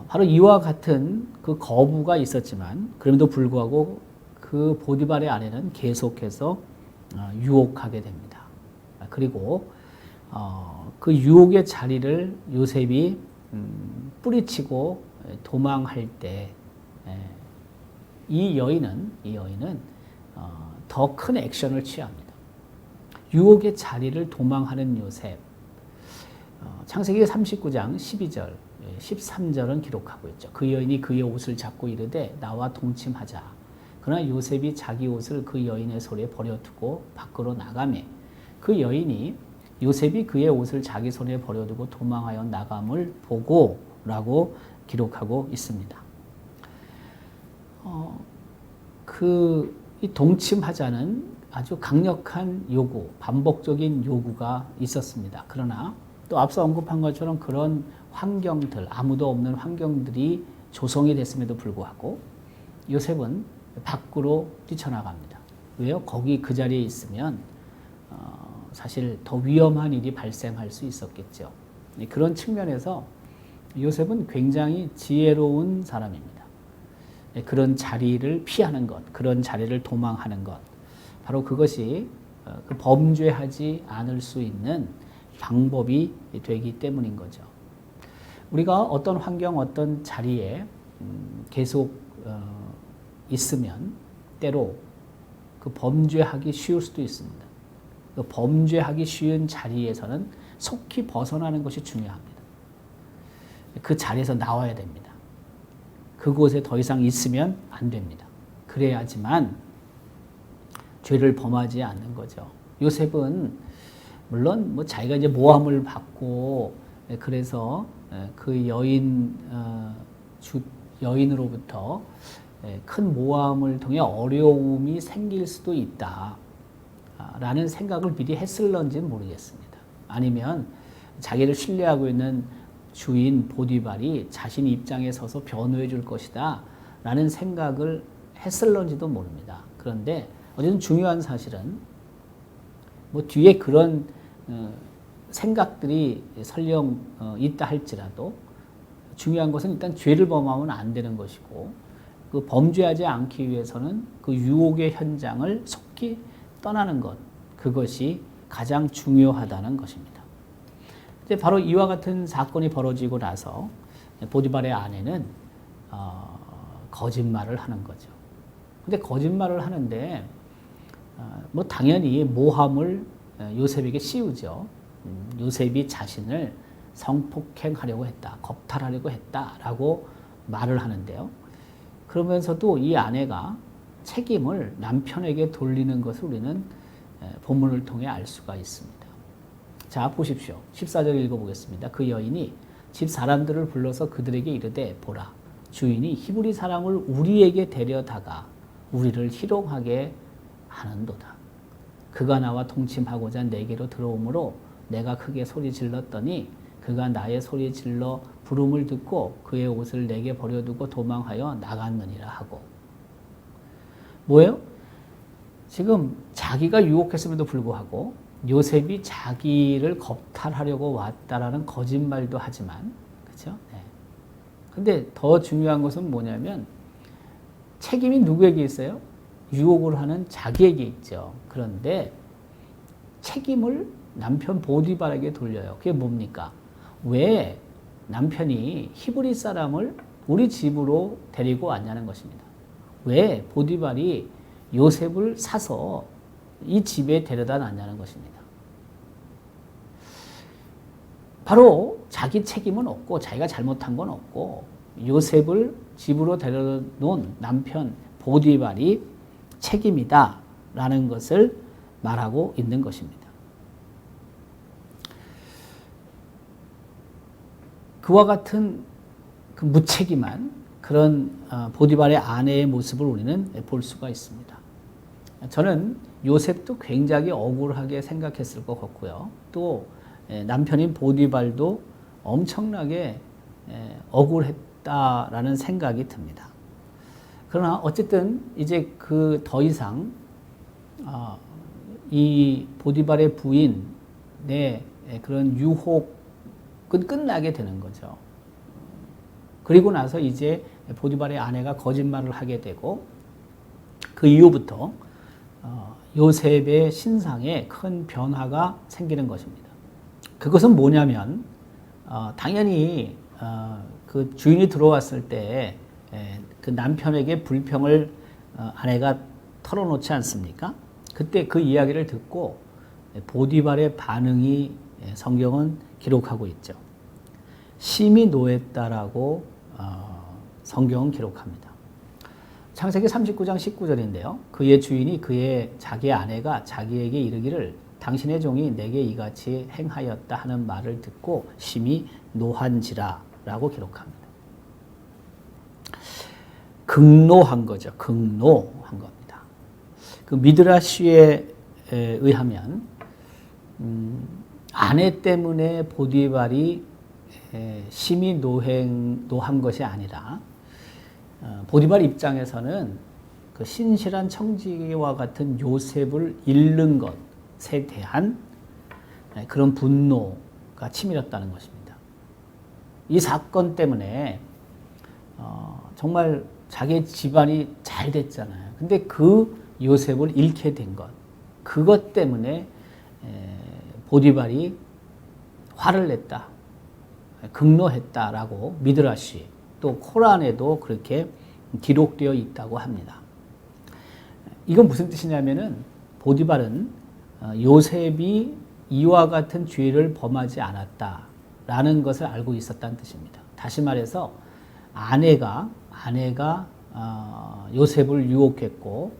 바로 이와 같은 그 거부가 있었지만 그럼에도 불구하고 그 보디발의 아내는 계속해서 유혹하게 됩니다. 그리고 그 유혹의 자리를 요셉이 뿌리치고 도망할 때 이 여인은 더 큰 액션을 취합니다. 유혹의 자리를 도망하는 요셉. 창세기 39장 12절, 13절은 기록하고 있죠. 그 여인이 그의 옷을 잡고 이르되 나와 동침하자. 그러나 요셉이 자기 옷을 그 여인의 손에 버려두고 밖으로 나가매 그 여인이 요셉이 그의 옷을 자기 손에 버려두고 도망하여 나감을 보고 라고 기록하고 있습니다. 이 동침하자는 아주 강력한 요구, 반복적인 요구가 있었습니다. 그러나 또 앞서 언급한 것처럼 그런 환경들, 아무도 없는 환경들이 조성이 됐음에도 불구하고 요셉은 밖으로 뛰쳐나갑니다. 왜요? 거기 그 자리에 있으면 사실 더 위험한 일이 발생할 수 있었겠죠. 그런 측면에서 요셉은 굉장히 지혜로운 사람입니다. 그런 자리를 피하는 것, 그런 자리를 도망하는 것, 바로 그것이 범죄하지 않을 수 있는 방법이 되기 때문인 거죠. 우리가 어떤 환경, 어떤 자리에 계속 있으면 때로 그 범죄하기 쉬울 수도 있습니다. 그 범죄하기 쉬운 자리에서는 속히 벗어나는 것이 중요합니다. 그 자리에서 나와야 됩니다. 그곳에 더 이상 있으면 안 됩니다. 그래야지만 죄를 범하지 않는 거죠. 요셉은 물론 뭐 자기가 이제 모함을 받고 그래서 그 여인으로부터 큰 모함을 통해 어려움이 생길 수도 있다라는 생각을 미리 했을런지는 모르겠습니다. 아니면 자기를 신뢰하고 있는 주인 보디발이 자신 입장에 서서 변호해 줄 것이다 라는 생각을 했을런지도 모릅니다. 그런데 어쨌든 중요한 사실은 뭐 뒤에 그런 생각들이 설령 있다 할지라도 중요한 것은 일단 죄를 범하면 안 되는 것이고 그 범죄하지 않기 위해서는 그 유혹의 현장을 속히 떠나는 것, 그것이 가장 중요하다는 것입니다. 이제 바로 이와 같은 사건이 벌어지고 나서 보디발의 아내는 거짓말을 하는 거죠. 근데 거짓말을 하는데 뭐 당연히 모함을 요셉에게 씌우죠. 요셉이 자신을 성폭행하려고 했다, 겁탈하려고 했다라고 말을 하는데요. 그러면서도 이 아내가 책임을 남편에게 돌리는 것을 우리는 본문을 통해 알 수가 있습니다. 자, 보십시오. 14절 읽어보겠습니다. 그 여인이 집 사람들을 불러서 그들에게 이르되 보라, 주인이 히브리 사람을 우리에게 데려다가 우리를 희롱하게 하는도다. 그가 나와 동침하고자 내게로 들어오므로 내가 크게 소리 질렀더니 그가 나의 소리 질러 부름을 듣고 그의 옷을 내게 버려두고 도망하여 나갔느니라 하고. 뭐예요? 지금 자기가 유혹했음에도 불구하고 요셉이 자기를 겁탈하려고 왔다라는 거짓말도 하지만, 그렇죠? 네. 근데 더 중요한 것은 뭐냐면 책임이 누구에게 있어요? 유혹을 하는 자기에게 있죠. 그런데 책임을 남편 보디발에게 돌려요. 그게 뭡니까? 왜 남편이 히브리 사람을 우리 집으로 데리고 왔냐는 것입니다. 왜 보디발이 요셉을 사서 이 집에 데려다 놨냐는 것입니다. 바로 자기 책임은 없고 자기가 잘못한 건 없고 요셉을 집으로 데려다 놓은 남편 보디발이 책임이다 라는 것을 말하고 있는 것입니다. 그와 같은 그 무책임한 그런 보디발의 아내의 모습을 우리는 볼 수가 있습니다. 저는 요셉도 굉장히 억울하게 생각했을 것 같고요. 또 남편인 보디발도 엄청나게 억울했다라는 생각이 듭니다. 그러나 어쨌든 이제 그 더 이상 이 보디발의 부인의 그런 유혹은 끝나게 되는 거죠. 그리고 나서 이제 보디발의 아내가 거짓말을 하게 되고 그 이후부터 요셉의 신상에 큰 변화가 생기는 것입니다. 그것은 뭐냐면 당연히 그 주인이 들어왔을 때 그 남편에게 불평을 아내가 털어놓지 않습니까? 그때 그 이야기를 듣고 보디발의 반응이 성경은 기록하고 있죠. 심히 노했다라고 성경은 기록합니다. 창세기 39장 19절인데요. 그의 주인이 자기의 아내가 자기에게 이르기를 당신의 종이 내게 이같이 행하였다 하는 말을 듣고 심히 노한지라 라고 기록합니다. 극노한 거죠. 극노한 겁니다. 그 미드라시에 의하면 아내 때문에 보디발이 심히 노한 것이 아니라 보디발 입장에서는 그 신실한 청지기와 같은 요셉을 잃는 것에 대한 그런 분노가 치밀었다는 것입니다. 이 사건 때문에 정말 자기 집안이 잘 됐잖아요. 근데 그 요셉을 잃게 된 것, 그것 때문에 보디발이 화를 냈다, 극노했다라고 미드라시 또 코란에도 그렇게 기록되어 있다고 합니다. 이건 무슨 뜻이냐면은 보디발은 요셉이 이와 같은 죄를 범하지 않았다라는 것을 알고 있었다는 뜻입니다. 다시 말해서 아내가 요셉을 유혹했고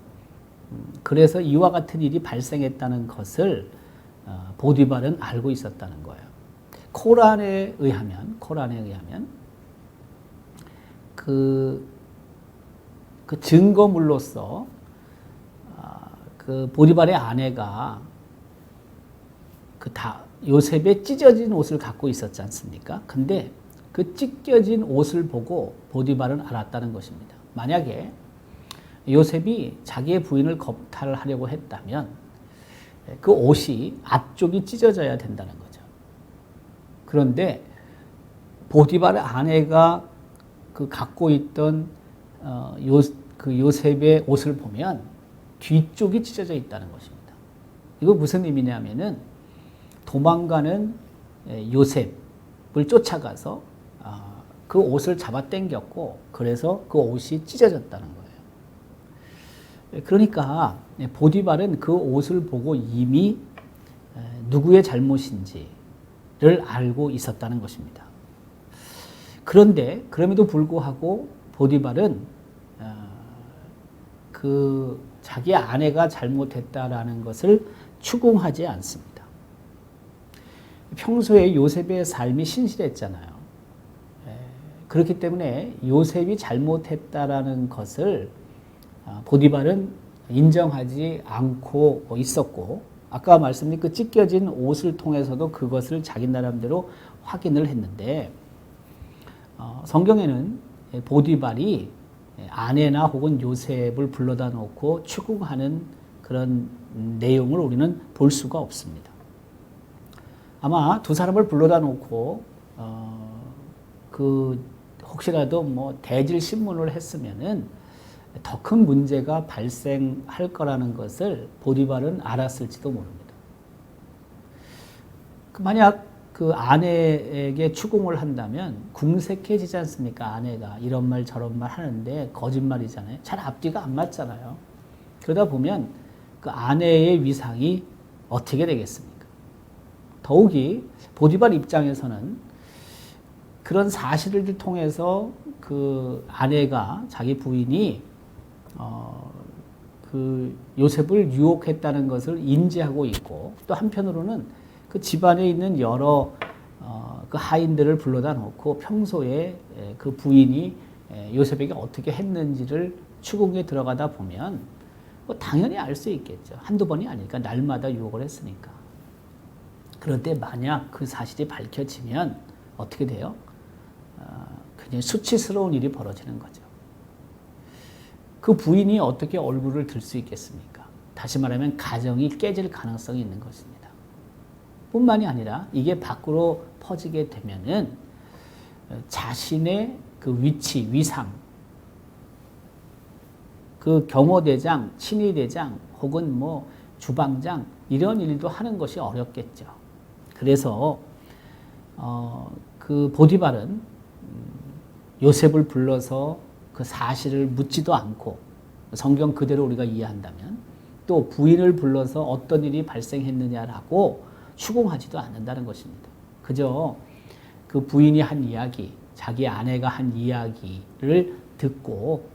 그래서 이와 같은 일이 발생했다는 것을 보디발은 알고 있었다는 거예요. 코란에 의하면 그 증거물로서 그 보디발의 아내가 요셉의 찢어진 옷을 갖고 있었지 않습니까? 근데 그 찢겨진 옷을 보고 보디발은 알았다는 것입니다. 만약에 요셉이 자기의 부인을 겁탈하려고 했다면 그 옷이 앞쪽이 찢어져야 된다는 거죠. 그런데 보디발의 아내가 그 갖고 있던 그 요셉의 옷을 보면 뒤쪽이 찢어져 있다는 것입니다. 이거 무슨 의미냐면은 도망가는 요셉을 쫓아가서 그 옷을 잡아 당겼고 그래서 그 옷이 찢어졌다는 거예요. 그러니까 보디발은 그 옷을 보고 이미 누구의 잘못인지를 알고 있었다는 것입니다. 그런데 그럼에도 불구하고 보디발은 그 자기 아내가 잘못했다라는 것을 추궁하지 않습니다. 평소에 요셉의 삶이 신실했잖아요. 그렇기 때문에 요셉이 잘못했다라는 것을 보디발은 인정하지 않고 있었고 아까 말씀드린 그 찢겨진 옷을 통해서도 그것을 자기 나름대로 확인을 했는데 성경에는 보디발이 아내나 혹은 요셉을 불러다 놓고 추궁하는 그런 내용을 우리는 볼 수가 없습니다. 아마 두 사람을 불러다 놓고 혹시라도 뭐 대질 신문을 했으면은 더 큰 문제가 발생할 거라는 것을 보디발은 알았을지도 모릅니다. 만약 그 아내에게 추궁을 한다면 궁색해지지 않습니까? 아내가 이런 말 저런 말 하는데 거짓말이잖아요. 잘 앞뒤가 안 맞잖아요. 그러다 보면 그 아내의 위상이 어떻게 되겠습니까? 더욱이 보디발 입장에서는 그런 사실을 통해서 그 아내가 자기 부인이 그 요셉을 유혹했다는 것을 인지하고 있고 또 한편으로는 그 집안에 있는 여러 그 하인들을 불러다 놓고 평소에 그 부인이 요셉에게 어떻게 했는지를 추궁에 들어가다 보면 뭐 당연히 알 수 있겠죠. 한두 번이 아니니까 날마다 유혹을 했으니까. 그런데 만약 그 사실이 밝혀지면 어떻게 돼요? 굉장히 수치스러운 일이 벌어지는 거죠. 그 부인이 어떻게 얼굴을 들 수 있겠습니까? 다시 말하면 가정이 깨질 가능성이 있는 것입니다. 뿐만이 아니라 이게 밖으로 퍼지게 되면은 자신의 그 그 위치, 위상, 그 경호대장, 친위대장 혹은 뭐 주방장 이런 일도 하는 것이 어렵겠죠. 그래서 그 보디발은 요셉을 불러서 그 사실을 묻지도 않고 성경 그대로 우리가 이해한다면 또 부인을 불러서 어떤 일이 발생했느냐라고 추궁하지도 않는다는 것입니다. 그저 그 부인이 한 이야기, 자기 아내가 한 이야기를 듣고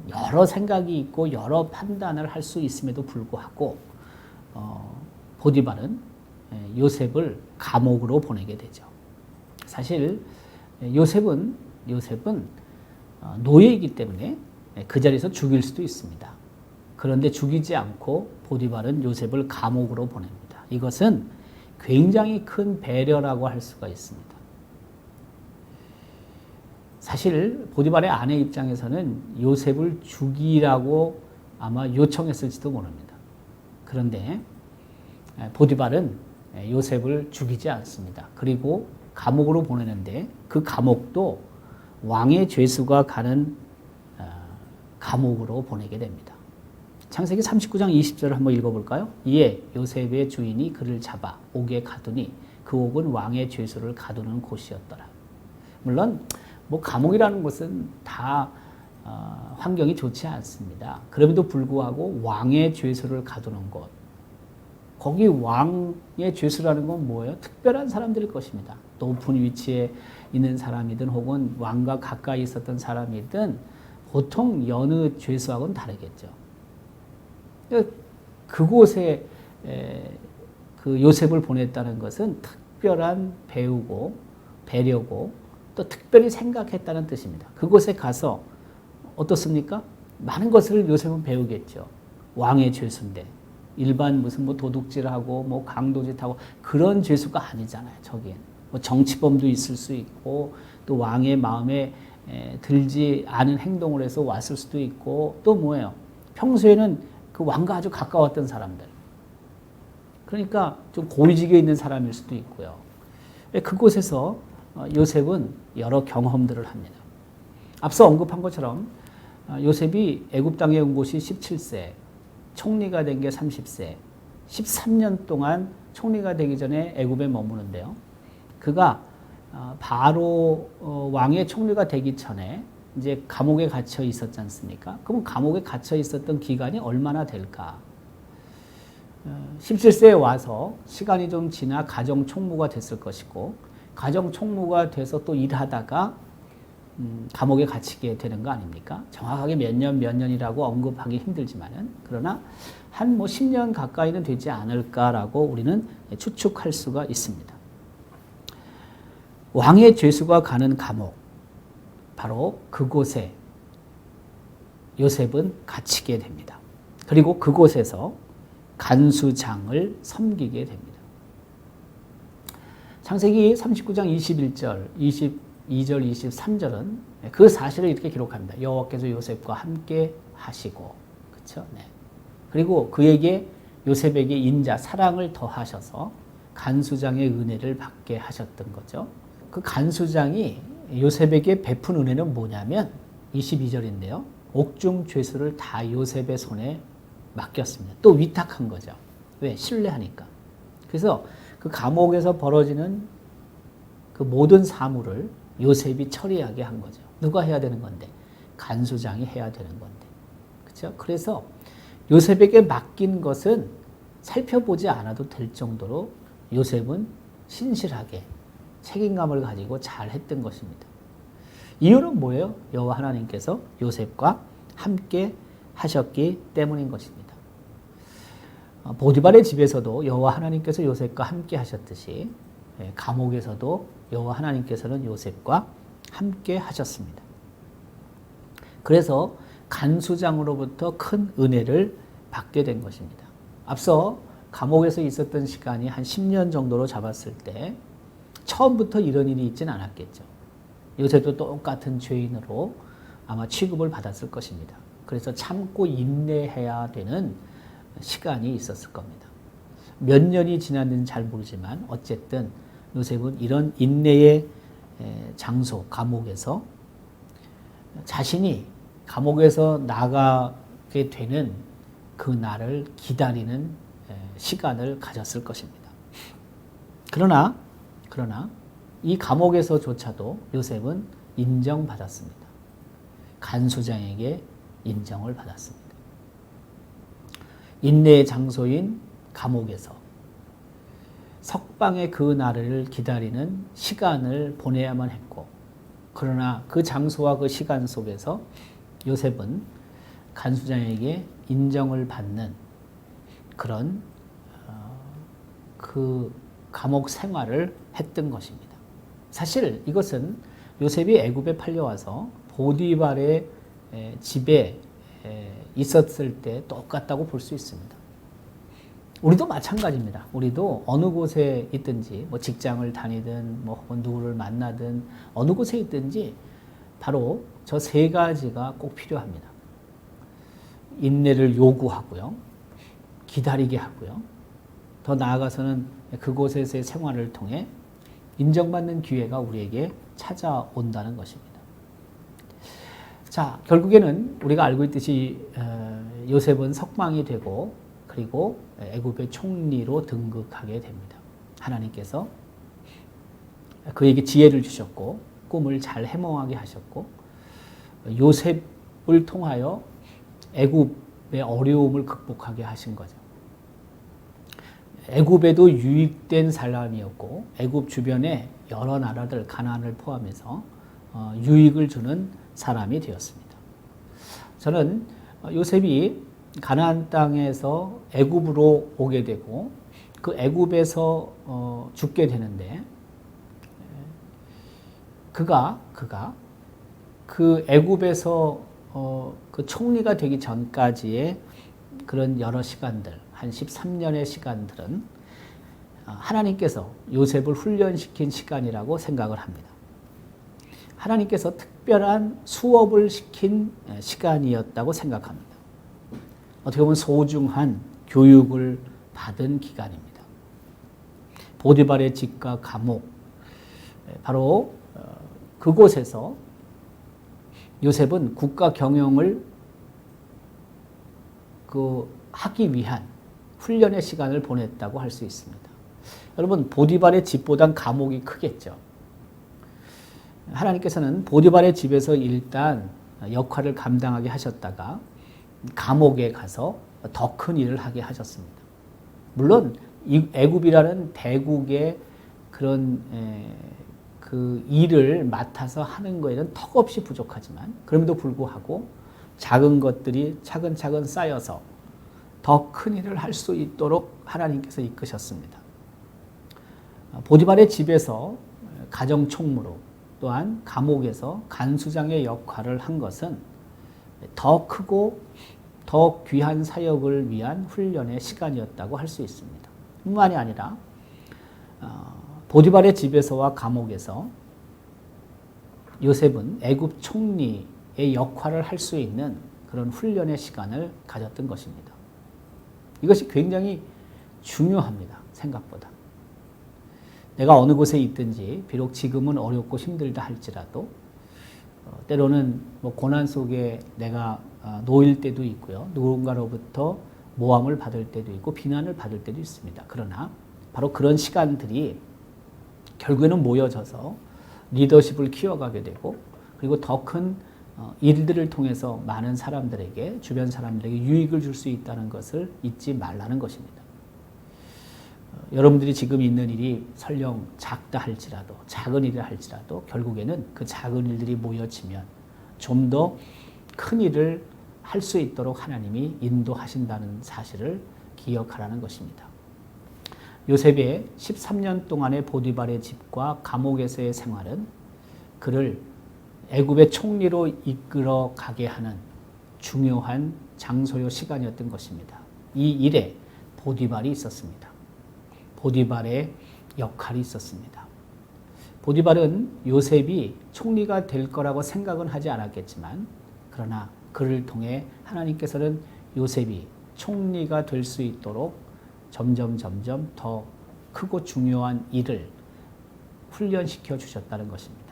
여러 생각이 있고 여러 판단을 할 수 있음에도 불구하고 보디발은 요셉을 감옥으로 보내게 되죠. 사실 요셉은 노예이기 때문에 그 자리에서 죽일 수도 있습니다. 그런데 죽이지 않고 보디발은 요셉을 감옥으로 보냅니다. 이것은 굉장히 큰 배려라고 할 수가 있습니다. 사실 보디발의 아내 입장에서는 요셉을 죽이라고 아마 요청했을지도 모릅니다. 그런데 보디발은 요셉을 죽이지 않습니다. 그리고 감옥으로 보내는데 그 감옥도 왕의 죄수가 가는 감옥으로 보내게 됩니다. 창세기 39장 20절을 한번 읽어볼까요? 이에 요셉의 주인이 그를 잡아 옥에 가두니 그 옥은 왕의 죄수를 가두는 곳이었더라. 물론 뭐 감옥이라는 곳은 다 환경이 좋지 않습니다. 그럼에도 불구하고 왕의 죄수를 가두는 곳, 거기 왕의 죄수라는 건 뭐예요? 특별한 사람들일 것입니다. 높은 위치에 있는 사람이든 혹은 왕과 가까이 있었던 사람이든 보통 여느 죄수하고는 다르겠죠. 그곳에 그 요셉을 보냈다는 것은 특별한 배우고 배려고 또 특별히 생각했다는 뜻입니다. 그곳에 가서 어떻습니까? 많은 것을 요셉은 배우겠죠. 왕의 죄수인데 일반 무슨 뭐 도둑질하고 뭐 강도짓하고 그런 죄수가 아니잖아요. 저기엔 뭐 정치범도 있을 수 있고 또 왕의 마음에 들지 않은 행동을 해서 왔을 수도 있고 또 뭐예요? 평소에는 그 왕과 아주 가까웠던 사람들. 그러니까 좀 고위직에 있는 사람일 수도 있고요. 그곳에서 요셉은 여러 경험들을 합니다. 앞서 언급한 것처럼 요셉이 애굽 땅에 온 곳이 17세, 총리가 된 게 30세, 13년 동안 총리가 되기 전에 애굽에 머무는데요. 그가 바로 왕의 총리가 되기 전에 이제 감옥에 갇혀 있었지 않습니까? 그럼 감옥에 갇혀 있었던 기간이 얼마나 될까? 17세에 와서 시간이 좀 지나 가정 총무가 됐을 것이고 가정 총무가 돼서 또 일하다가 감옥에 갇히게 되는 거 아닙니까? 정확하게 몇 년이라고 언급하기 힘들지만은 그러나 한 뭐 10년 가까이는 되지 않을까라고 우리는 추측할 수가 있습니다. 왕의 죄수가 가는 감옥, 바로 그곳에 요셉은 갇히게 됩니다. 그리고 그곳에서 간수장을 섬기게 됩니다. 창세기 39장 21절, 22절, 23절은 그 사실을 이렇게 기록합니다. 여호와께서 요셉과 함께 하시고, 그렇죠? 네. 그리고 그에게 요셉에게 인자, 사랑을 더하셔서 간수장의 은혜를 받게 하셨던 거죠. 그 간수장이 요셉에게 베푼 은혜는 뭐냐면 22절인데요. 옥중 죄수를 다 요셉의 손에 맡겼습니다. 또 위탁한 거죠. 왜? 신뢰하니까. 그래서 그 감옥에서 벌어지는 그 모든 사물을 요셉이 처리하게 한 거죠. 누가 해야 되는 건데? 간수장이 해야 되는 건데. 그렇죠? 그래서 요셉에게 맡긴 것은 살펴보지 않아도 될 정도로 요셉은 신실하게 책임감을 가지고 잘 했던 것입니다. 이유는 뭐예요? 여호와 하나님께서 요셉과 함께 하셨기 때문인 것입니다. 보디발의 집에서도 여호와 하나님께서 요셉과 함께 하셨듯이 감옥에서도 여호와 하나님께서는 요셉과 함께 하셨습니다. 그래서 간수장으로부터 큰 은혜를 받게 된 것입니다. 앞서 감옥에서 있었던 시간이 한 10년 정도로 잡았을 때 처음부터 이런 일이 있지는 않았겠죠. 요셉도 똑같은 죄인으로 아마 취급을 받았을 것입니다. 그래서 참고 인내해야 되는 시간이 있었을 겁니다. 몇 년이 지났는지 잘 모르지만 어쨌든 요셉은 이런 인내의 장소, 감옥에서 자신이 감옥에서 나가게 되는 그 날을 기다리는 시간을 가졌을 것입니다. 그러나 이 감옥에서조차도 요셉은 인정받았습니다. 간수장에게 인정을 받았습니다. 인내의 장소인 감옥에서 석방의 그 날을 기다리는 시간을 보내야만 했고, 그러나 그 장소와 그 시간 속에서 요셉은 간수장에게 인정을 받는 그런 그 감옥 생활을 했던 것입니다. 사실 이것은 요셉이 애굽에 팔려와서 보디발의 집에 있었을 때 똑같다고 볼 수 있습니다. 우리도 마찬가지입니다. 우리도 어느 곳에 있든지 뭐 직장을 다니든 뭐 혹은 누구를 만나든 어느 곳에 있든지 바로 저 세 가지가 꼭 필요합니다. 인내를 요구하고요. 기다리게 하고요. 더 나아가서는 그곳에서의 생활을 통해 인정받는 기회가 우리에게 찾아온다는 것입니다. 자, 결국에는 우리가 알고 있듯이 요셉은 석방이 되고 그리고 애굽의 총리로 등극하게 됩니다. 하나님께서 그에게 지혜를 주셨고 꿈을 잘 해몽하게 하셨고 요셉을 통하여 애굽의 어려움을 극복하게 하신 거죠. 애굽에도 유익된 사람이었고 애굽 주변의 여러 나라들 가나안을 포함해서 유익을 주는 사람이 되었습니다. 저는 요셉이 가나안 땅에서 애굽으로 오게 되고 그 애굽에서 죽게 되는데 그가 그 애굽에서 그 총리가 되기 전까지의 그런 여러 시간들, 한 13년의 시간들은 하나님께서 요셉을 훈련시킨 시간이라고 생각을 합니다. 하나님께서 특별한 수업을 시킨 시간이었다고 생각합니다. 어떻게 보면 소중한 교육을 받은 기간입니다. 보디발의 집과 감옥, 바로 그곳에서 요셉은 국가 경영을 하기 위한 훈련의 시간을 보냈다고 할 수 있습니다. 여러분, 보디발의 집보단 감옥이 크겠죠. 하나님께서는 보디발의 집에서 일단 역할을 감당하게 하셨다가 감옥에 가서 더 큰 일을 하게 하셨습니다. 물론 이 애굽이라는 대국의 그런 그 일을 맡아서 하는 거에는 턱없이 부족하지만 그럼에도 불구하고 작은 것들이 차근차근 쌓여서 더 큰 일을 할 수 있도록 하나님께서 이끄셨습니다. 보디발의 집에서 가정총무로 또한 감옥에서 간수장의 역할을 한 것은 더 크고 더 귀한 사역을 위한 훈련의 시간이었다고 할 수 있습니다. 뿐만이 아니라 보디발의 집에서와 감옥에서 요셉은 애굽 총리의 역할을 할 수 있는 그런 훈련의 시간을 가졌던 것입니다. 이것이 굉장히 중요합니다. 생각보다. 내가 어느 곳에 있든지 비록 지금은 어렵고 힘들다 할지라도 때로는 뭐 고난 속에 내가 놓일 때도 있고요. 누군가로부터 모함을 받을 때도 있고 비난을 받을 때도 있습니다. 그러나 바로 그런 시간들이 결국에는 모여져서 리더십을 키워가게 되고 그리고 더 큰 일들을 통해서 많은 사람들에게 주변 사람들에게 유익을 줄 수 있다는 것을 잊지 말라는 것입니다. 여러분들이 지금 있는 일이 설령 작다 할지라도 작은 일이라 할지라도 결국에는 그 작은 일들이 모여지면 좀 더 큰 일을 할 수 있도록 하나님이 인도하신다는 사실을 기억하라는 것입니다. 요셉의 13년 동안의 보디발의 집과 감옥에서의 생활은 그를 애굽의 총리로 이끌어 가게 하는 중요한 장소요 시간이었던 것입니다. 이 일에 보디발이 있었습니다. 보디발의 역할이 있었습니다. 보디발은 요셉이 총리가 될 거라고 생각은 하지 않았겠지만 그러나 그를 통해 하나님께서는 요셉이 총리가 될 수 있도록 점점 더 크고 중요한 일을 훈련시켜 주셨다는 것입니다.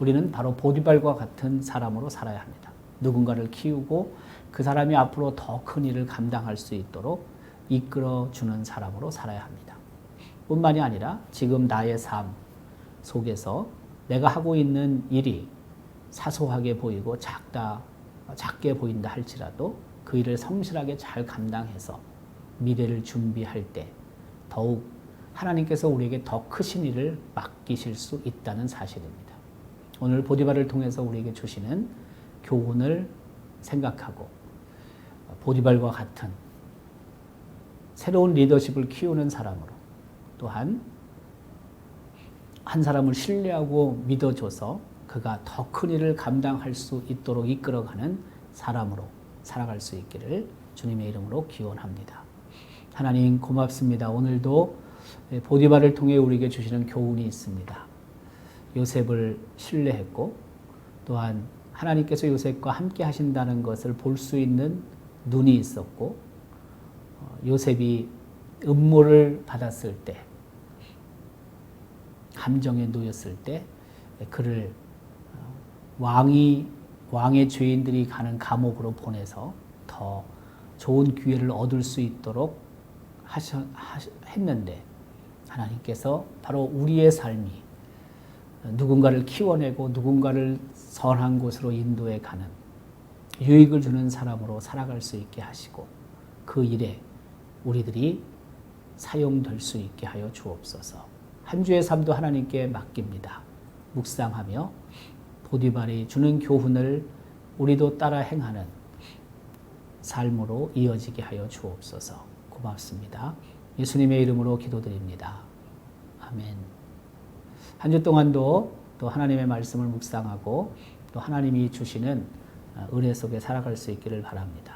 우리는 바로 보디발과 같은 사람으로 살아야 합니다. 누군가를 키우고 그 사람이 앞으로 더 큰 일을 감당할 수 있도록 이끌어주는 사람으로 살아야 합니다. 뿐만이 아니라 지금 나의 삶 속에서 내가 하고 있는 일이 사소하게 보이고 작게 보인다 할지라도 그 일을 성실하게 잘 감당해서 미래를 준비할 때 더욱 하나님께서 우리에게 더 크신 일을 맡기실 수 있다는 사실입니다. 오늘 보디발을 통해서 우리에게 주시는 교훈을 생각하고 보디발과 같은 새로운 리더십을 키우는 사람으로 또한 한 사람을 신뢰하고 믿어줘서 그가 더 큰 일을 감당할 수 있도록 이끌어가는 사람으로 살아갈 수 있기를 주님의 이름으로 기원합니다. 하나님 고맙습니다. 오늘도 보디발을 통해 우리에게 주시는 교훈이 있습니다. 요셉을 신뢰했고 또한 하나님께서 요셉과 함께 하신다는 것을 볼 수 있는 눈이 있었고 요셉이 음모를 받았을 때 함정에 놓였을 때 그를 왕의 죄인들이 가는 감옥으로 보내서 더 좋은 기회를 얻을 수 있도록 했는데 하나님께서 바로 우리의 삶이 누군가를 키워내고 누군가를 선한 곳으로 인도해 가는 유익을 주는 사람으로 살아갈 수 있게 하시고 그 일에 우리들이 사용될 수 있게 하여 주옵소서. 한 주의 삶도 하나님께 맡깁니다. 묵상하며 보디발이 주는 교훈을 우리도 따라 행하는 삶으로 이어지게 하여 주옵소서. 고맙습니다. 예수님의 이름으로 기도드립니다. 아멘. 한 주 동안도 또 하나님의 말씀을 묵상하고 또 하나님이 주시는 은혜 속에 살아갈 수 있기를 바랍니다.